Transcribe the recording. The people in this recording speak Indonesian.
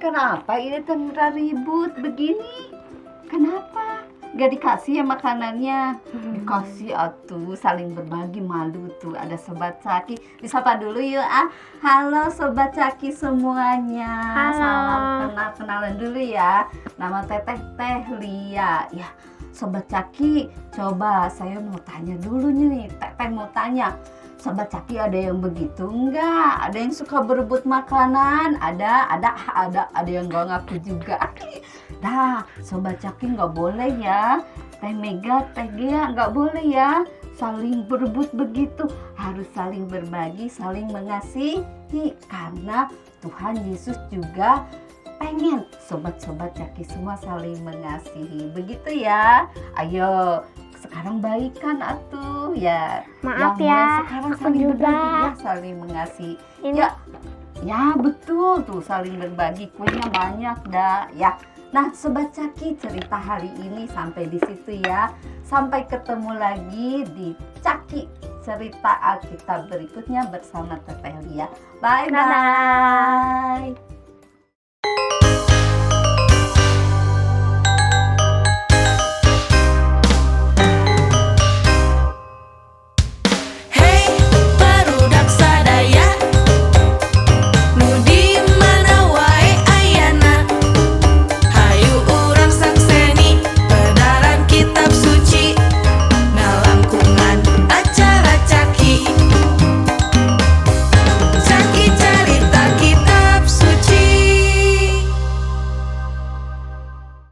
Kenapa ini tengah ribut begini? Kenapa? Gak dikasih ya makanannya? Dikasih atuh, saling berbagi, malu tuh. Ada Sobat Caki. Disapa dulu yuk Halo Sobat Caki semuanya. Halo. Salam kenalan dulu ya. Nama Teteh Teh Lia. Ya, Sobat Caki, coba saya mau tanya dulu nih. Teteh mau tanya. Sobat Caki ada yang begitu enggak? Ada yang suka berebut makanan? Ada yang gak ngaku juga. Dah, Sobat Caki nggak boleh ya. Teh Mega, Teh Gea nggak boleh ya. Saling berebut begitu. Harus saling berbagi, saling mengasihi. Karena Tuhan Yesus juga pengen sobat-sobat Caki semua saling mengasihi. Begitu ya. Ayo, sekarang baikan atuh ya. Maaf yang mulai ya, sekarang aku saling juga. berbagi ya, saling mengasihi. Ini Ya betul tuh, saling berbagi, kuenya banyak dah ya. Nah Sobat Caki, cerita hari ini sampai di situ ya. Sampai ketemu lagi di Caki cerita Alkitab berikutnya bersama Teteh Lia. Bye bye.